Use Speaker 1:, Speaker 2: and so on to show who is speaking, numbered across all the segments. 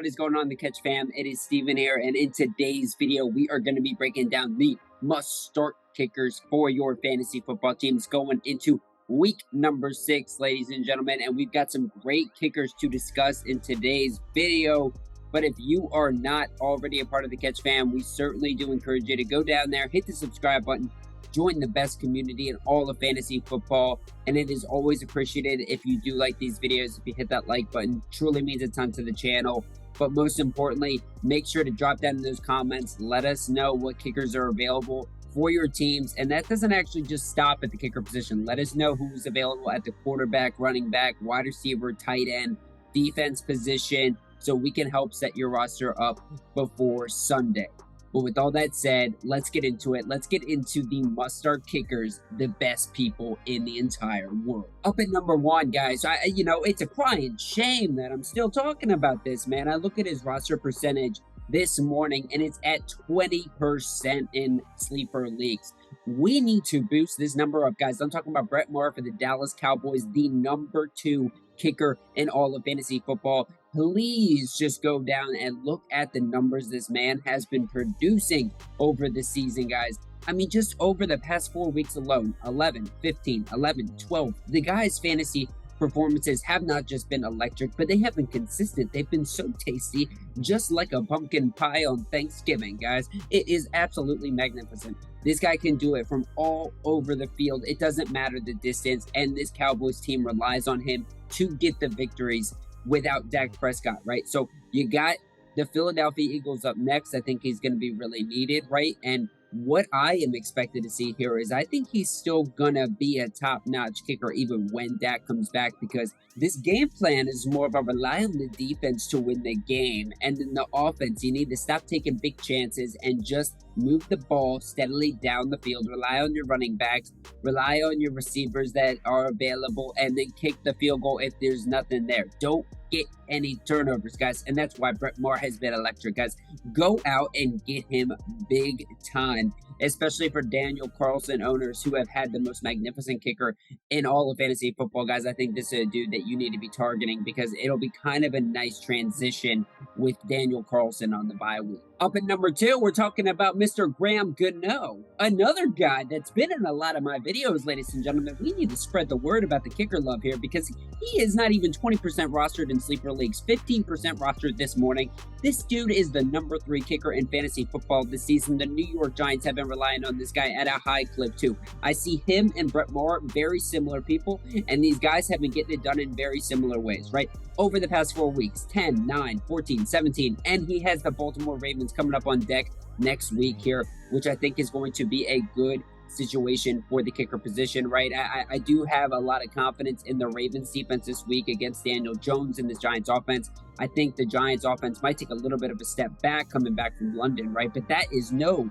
Speaker 1: What is going on, the Catch fam? It is Steven here, and in today's video, we are going to be breaking down the must-start kickers for your fantasy football teams going into week number 6, ladies and gentlemen. And we've got some great kickers to discuss in today's video. But if you are not already a part of the Catch fam, we certainly do encourage you to go down there, hit the subscribe button, join the best community in all of fantasy football, and it is always appreciated if you do like these videos. If you hit that like button, truly means a ton to the channel. But most importantly, make sure to drop down in those comments, let us know what kickers are available for your teams. And that doesn't actually just stop at the kicker position. Let us know who's available at the quarterback, running back, wide receiver, tight end, defense position, so we can help set your roster up before Sunday. But with all that said, let's get into it. Let's get into the must-start kickers, the best people in the entire world. Up at number 1, guys, it's a crying shame that I'm still talking about this, man. I look at his roster percentage this morning, and it's at 20% in sleeper leagues. We need to boost this number up, guys. I'm talking about Brett Maher for the Dallas Cowboys, the number 2 kicker in all of fantasy football. Please just go down and look at the numbers this man has been producing over the season, guys. I mean, just over the past 4 weeks alone, 11, 15, 11, 12. The guy's fantasy performances have not just been electric, but they have been consistent. They've been so tasty, just like a pumpkin pie on Thanksgiving, guys. It is absolutely magnificent. This guy can do it from all over the field. It doesn't matter the distance, and this Cowboys team relies on him to get the victories without Dak Prescott, right? So you got the Philadelphia Eagles up next. I think he's going to be really needed, right? And what I am expected to see here is I think he's still going to be a top-notch kicker even when Dak comes back, because this game plan is more of a rely on the defense to win the game. And in the offense, you need to stop taking big chances and just move the ball steadily down the field. Rely on your running backs, rely on your receivers that are available, and then kick the field goal if there's nothing there. Don't get any turnovers, guys, and that's why Brett Maher has been electric, guys. Go out and get him big time, especially for Daniel Carlson owners who have had the most magnificent kicker in all of fantasy football, guys. I think this is a dude that you need to be targeting because it'll be kind of a nice transition with Daniel Carlson on the bye week. Up at number 2, we're talking about Mr. GANO, another guy that's been in a lot of my videos, ladies and gentlemen. We need to spread the word about the kicker love here because he is not even 20% rostered in sleeper leagues, 15% rostered this morning. This dude is the number 3 kicker in fantasy football this season. The New York Giants have been relying on this guy at a high clip too. I see him and Brett Maher, very similar people, and these guys have been getting it done in very similar ways, right? Over the past 4 weeks, 10, 9, 14, 17, and he has the Baltimore Ravens coming up on deck next week here, which I think is going to be a good situation for the kicker position, right? I do have a lot of confidence in the Ravens defense this week against Daniel Jones and the Giants offense. I think the Giants offense might take a little bit of a step back coming back from London, right? But that is no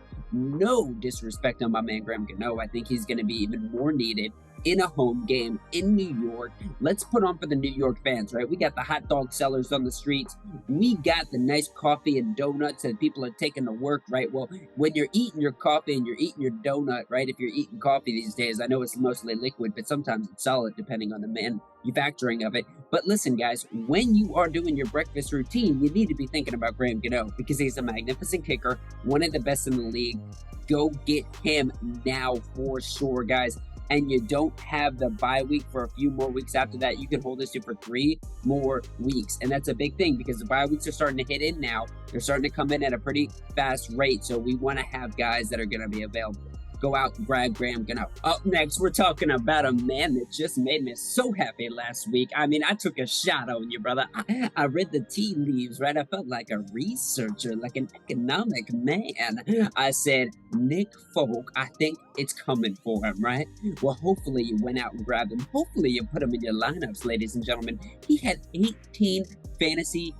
Speaker 1: disrespect on my man GANO. I think he's going to be even more needed in a home game in New York. Let's put on for the New York fans, right? We got the hot dog sellers on the streets. We got the nice coffee and donuts that people are taking to work, right? Well, when you're eating your coffee and you're eating your donut, right? If you're eating coffee these days, I know it's mostly liquid, but sometimes it's solid depending on the manufacturing of it. But listen, guys, when you are doing your breakfast routine, you need to be thinking about GANO because he's a magnificent kicker, one of the best in the league. Go get him now for sure, guys. And you don't have the bye week for a few more weeks after that. You can hold this to for 3 more weeks. And that's a big thing because the bye weeks are starting to hit in now. They're starting to come in at a pretty fast rate. So we want to have guys that are going to be available. Go out and grab GANO. Up next, we're talking about a man that just made me so happy last week. I mean, I took a shot on you, brother. I read the tea leaves, right? I felt like a researcher, like an economic man. I said, Nick Folk, I think it's coming for him, right? Well, hopefully you went out and grabbed him. Hopefully you put him in your lineups, ladies and gentlemen. He had 18 fantasy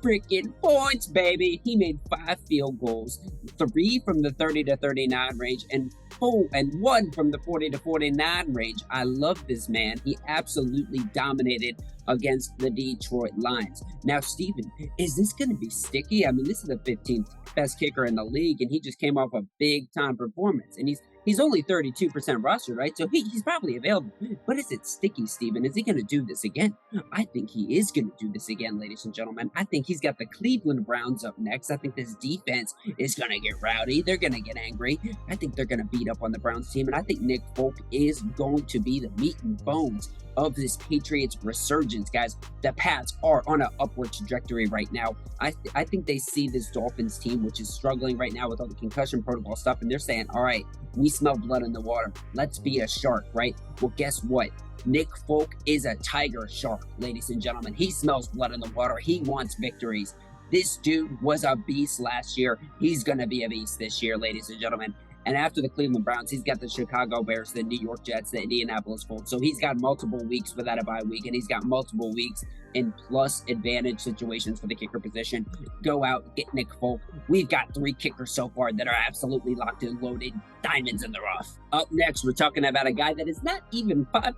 Speaker 1: freaking points, baby. He made 5 field goals, 3 from the 30 to 39 range, and 1 from the 40 to 49 range. I love this man. He absolutely dominated against the Detroit Lions. Now, Steven, is this going to be sticky? I mean, this is the 15th best kicker in the league, and he just came off a big-time performance, and he's He's only 32% rostered, right? So he's probably available. But is it sticky, Steven? Is he going to do this again? I think he is going to do this again, ladies and gentlemen. I think he's got the Cleveland Browns up next. I think this defense is going to get rowdy. They're going to get angry. I think they're going to beat up on the Browns team. And I think Nick Folk is going to be the meat and bones of this Patriots resurgence, guys. The Pats are on an upward trajectory right now. I think they see this Dolphins team, which is struggling right now with all the concussion protocol stuff, and they're saying, all right, we smell blood in the water. Let's be a shark, right? Well, guess what? Nick Folk is a tiger shark, ladies and gentlemen. He smells blood in the water. He wants victories. This dude was a beast last year. He's going to be a beast this year, ladies and gentlemen. And after the Cleveland Browns, he's got the Chicago Bears, the New York Jets, the Indianapolis Colts. So he's got multiple weeks without a bye week, and he's got multiple weeks in plus advantage situations for the kicker position. Go out, get Nick Folk. We've got 3 kickers so far that are absolutely locked and loaded, diamonds in the rough. Up next, we're talking about a guy that is not even 5%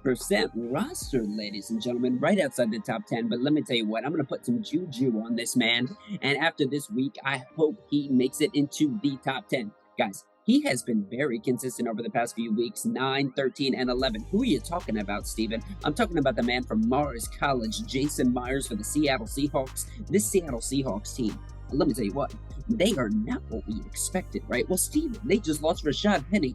Speaker 1: rostered, ladies and gentlemen, right outside the top 10. But let me tell you what, I'm going to put some juju on this man. And after this week, I hope he makes it into the top 10. Guys, he has been very consistent over the past few weeks, 9, 13, and 11. Who are you talking about, Steven? I'm talking about the man from Mars College, Jason Myers for the Seattle Seahawks. This Seattle Seahawks team, let me tell you what, they are not what we expected, right? Well, Steven, they just lost Rashad Penny.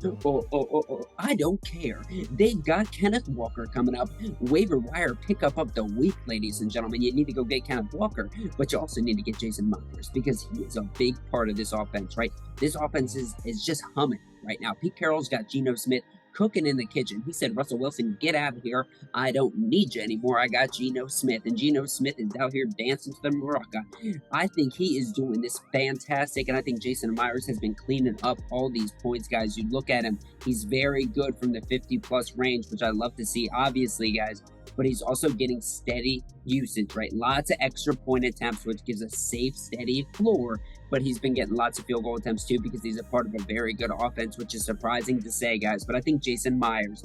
Speaker 1: I don't care. They've got Kenneth Walker coming up. Waiver wire pickup of the week, ladies and gentlemen. You need to go get Kenneth Walker, but you also need to get Jason Myers because he is a big part of this offense, right? This offense is just humming right now. Pete Carroll's got Geno Smith cooking in the kitchen. He said, Russell Wilson, get out of here. I don't need you anymore. I got Geno Smith. And Geno Smith is out here dancing to the maraca. I think he is doing this fantastic. And I think Jason Myers has been cleaning up all these points, guys. You look at him. He's very good from the 50-plus range, which I love to see, obviously, guys. But he's also getting steady usage, right? Lots of extra point attempts, which gives a safe, steady floor. But he's been getting lots of field goal attempts too because he's a part of a very good offense, which is surprising to say, guys. But I think Jason Myers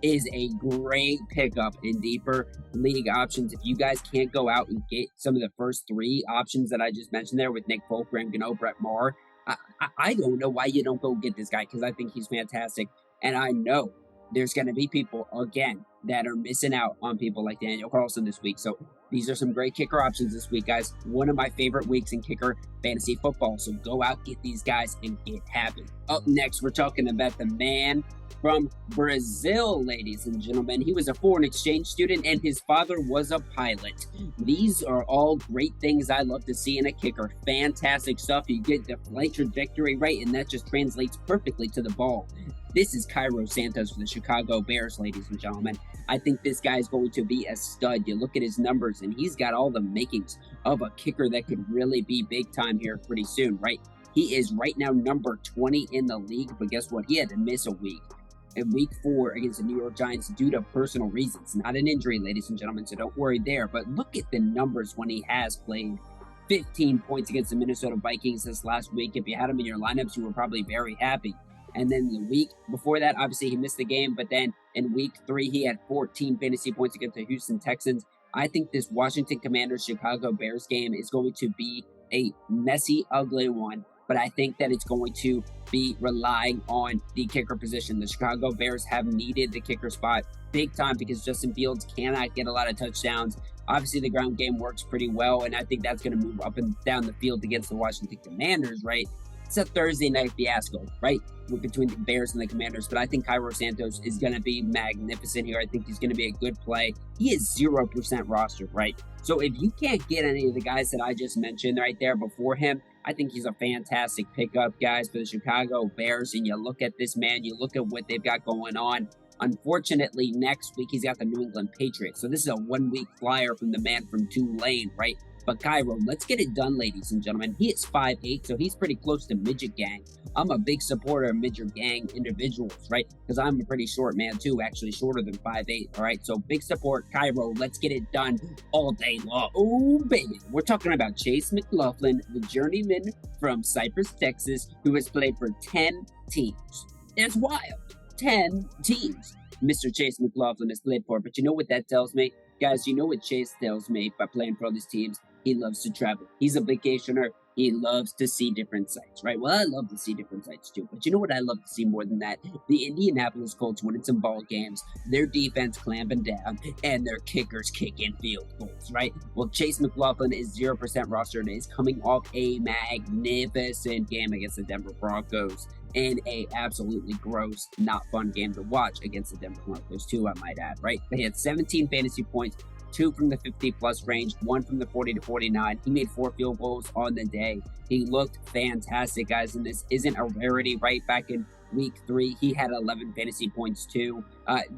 Speaker 1: is a great pickup in deeper league options. If you guys can't go out and get some of the first 3 options that I just mentioned there with Nick Folk, Graham Gano, Brett Maher, I don't know why you don't go get this guy because I think he's fantastic. And I know there's going to be people, again, that are missing out on people like Daniel Carlson this week. So these are some great kicker options this week, guys. One of my favorite weeks in kicker fantasy football. So go out, get these guys, and get happy. Up next, we're talking about the man from Brazil, ladies and gentlemen. He was a foreign exchange student, and his father was a pilot. These are all great things I love to see in a kicker. Fantastic stuff. You get the flight trajectory right, and that just translates perfectly to the ball. This is CAIRO SANTOS for the Chicago Bears, ladies and gentlemen. I think this guy is going to be a stud. You look at his numbers, and he's got all the makings of a kicker that could really be big time here pretty soon, right? He is right now number 20 in the league, but guess what? He had to miss a week. In week 4 against the New York Giants due to personal reasons, not an injury, ladies and gentlemen, so don't worry there. But look at the numbers when he has played. 15 points against the Minnesota Vikings this last week. If you had him in your lineups, you were probably very happy. And then the week before that, obviously he missed the game, but then in week 3, he had 14 fantasy points against the Houston Texans. I think this Washington Commanders Chicago Bears game is going to be a messy, ugly one, but I think that it's going to be relying on the kicker position. The Chicago Bears have needed the kicker spot big time because Justin Fields cannot get a lot of touchdowns. Obviously, the ground game works pretty well, and I think that's going to move up and down the field against the Washington Commanders, right? It's a Thursday night fiasco, right? Between the Bears and the Commanders, but I think CAIRO SANTOS is going to be magnificent here. I think he's going to be a good play. He is 0% rostered, right? So if you can't get any of the guys that I just mentioned right there before him, I think he's a fantastic pickup, guys, for the Chicago Bears. And you look at this man, you look at what they've got going on. Unfortunately, next week, he's got the New England Patriots. So this is a 1-week flyer from the man from Tulane, right? But CAIRO, let's get it done, ladies and gentlemen. He is 5'8", so he's pretty close to midget gang. I'm a big supporter of midget gang individuals, right? Because I'm a pretty short man, too, actually shorter than 5'8", all right? So big support, CAIRO. Let's get it done all day long. Oh, baby. We're talking about Chase McLaughlin, the journeyman from Cypress, Texas, who has played for 10 teams. That's wild. 10 teams Mr. Chase McLaughlin has played for. But you know what that tells me? Guys, you know what Chase tells me by playing for all these teams? He loves to travel. He's a vacationer. He loves to see different sights, right? Well, I love to see different sights too. But you know what I love to see more than that? The Indianapolis Colts winning some ball games, their defense clamping down, and their kickers kicking field goals, right? Well, Chase McLaughlin is 0% rostered and is coming off a magnificent game against the Denver Broncos and a absolutely gross, not fun game to watch against the Denver Broncos too, I might add, right? They had 17 fantasy points, 2 from the 50-plus range, 1 from the 40 to 49. He made 4 field goals on the day. He looked fantastic, guys, and this isn't a rarity. Right back in week 3, he had 11 fantasy points too.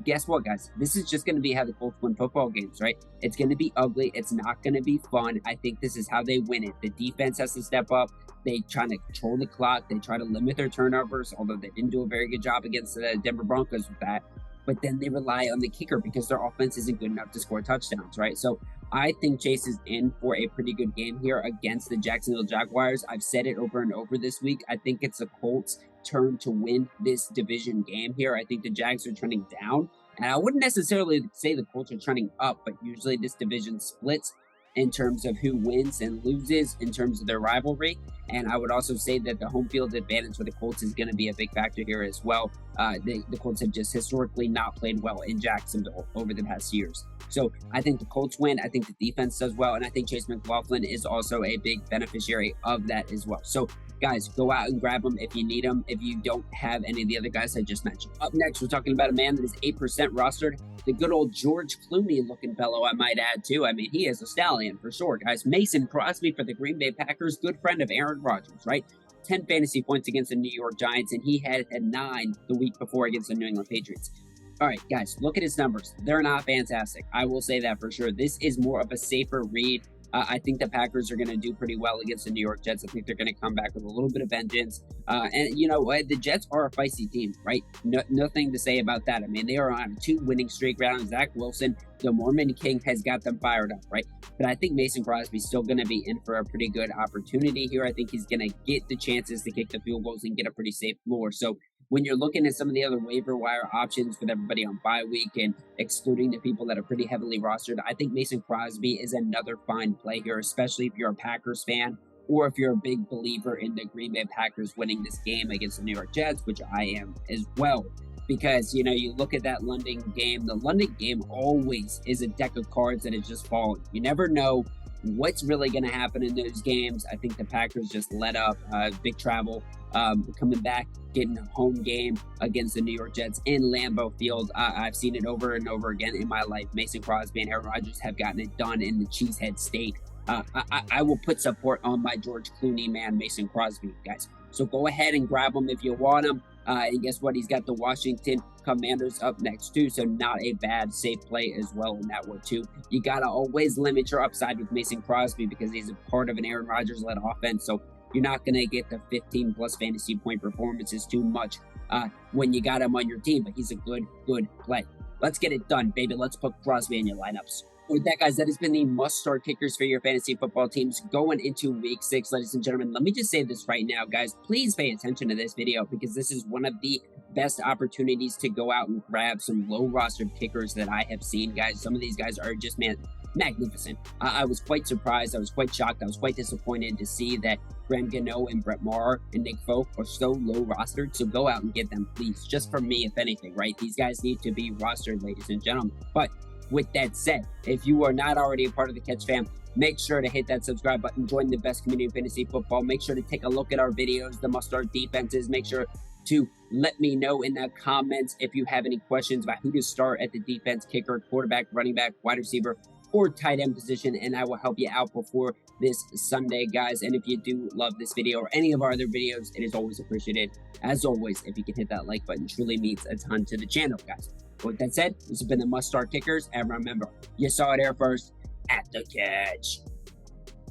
Speaker 1: Guess what, guys? This is just going to be how the Colts win football games, right? It's going to be ugly. It's not going to be fun. I think this is how they win it. The defense has to step up. They try to control the clock. They try to limit their turnovers, although they didn't do a very good job against the Denver Broncos with that. But then they rely on the kicker because their offense isn't good enough to score touchdowns, right? So I think Chase is in for a pretty good game here against the Jacksonville Jaguars. I've said it over and over this week. I think it's the Colts' turn to win this division game here. I think the Jags are trending down. And I wouldn't necessarily say the Colts are trending up, but usually this division splits in terms of who wins and loses in terms of their rivalry. And I would also say that the home field advantage for the Colts is going to be a big factor here as well. The Colts have just historically not played well in Jacksonville over the past years. So I think the Colts win. I think the defense does well. And I think Chase McLaughlin is also a big beneficiary of that as well. So guys, go out and grab them if you need them, if you don't have any of the other guys I just mentioned. Up next, we're talking about a man that is 8% rostered. The good old George Clooney-looking fellow, I might add, too. I mean, he is a stallion for sure, guys. Mason Crosby for the Green Bay Packers, good friend of Aaron Rodgers, right? 10 fantasy points against the New York Giants, and he had 9 the week before against the New England Patriots. All right, guys, look at his numbers. They're not fantastic. I will say that for sure. This is more of a safer read. I think the Packers are going to do pretty well against the New York Jets. I think they're going to come back with a little bit of vengeance. And you know what? The Jets are a feisty team, right? Nothing to say about that. I mean, they are on a 2 winning streak right on Zach Wilson. The Mormon King has got them fired up, right? But I think Mason Crosby's still going to be in for a pretty good opportunity here. I think he's going to get the chances to kick the field goals and get a pretty safe floor. So when you're looking at some of the other waiver wire options with everybody on bye week and excluding the people that are pretty heavily rostered, I think Mason Crosby is another fine play here, especially if you're a Packers fan or if you're a big believer in the Green Bay Packers winning this game against the New York Jets, which I am as well. Because, you know, you look at that London game, the London game always is a deck of cards that is just falling. You never know what's really going to happen in those games. I think the Packers just let up big travel. Coming back, getting a home game against the New York Jets in Lambeau Field. I've seen it over and over again in my life. Mason Crosby and Aaron Rodgers have gotten it done in the Cheesehead State. I will put support on my George Clooney man, Mason Crosby, guys. So go ahead and grab him if you want him. And guess what? He's got the Washington Commanders up next too, so not a bad safe play as well in that one too. You gotta always limit your upside with Mason Crosby because he's a part of an Aaron Rodgers-led offense. So you're not going to get the 15-plus fantasy point performances too much when you got him on your team, but he's a good play. Let's get it done, baby. Let's put Crosby in your lineups. With that, guys, that has been the must-start kickers for your fantasy football teams going into Week 6, ladies and gentlemen. Let me just say this right now, guys. Please pay attention to this video because this is one of the best opportunities to go out and grab some low-rostered kickers that I have seen, guys. Some of these guys are just, magnificent. I was quite surprised. I was quite shocked. I was quite disappointed to see that GANO and Brett Maher and Nick Folk are so low rostered. So go out and get them, please. Just for me, if anything, right? These guys need to be rostered, ladies and gentlemen. But with that said, if you are not already a part of the Catch fam, make sure to hit that subscribe button, join the best community in fantasy football. Make sure to take a look at our videos, the must-start defenses. Make sure to let me know in the comments if you have any questions about who to start at the defense, kicker, quarterback, running back, wide receiver, or tight end position, and I will help you out before this Sunday, guys. And if you do love this video or any of our other videos, it is always appreciated. As always, if you can hit that like button, truly means a ton to the channel, guys. With that said, this has been the Must Start Kickers, and remember, you saw it here first at the Catch.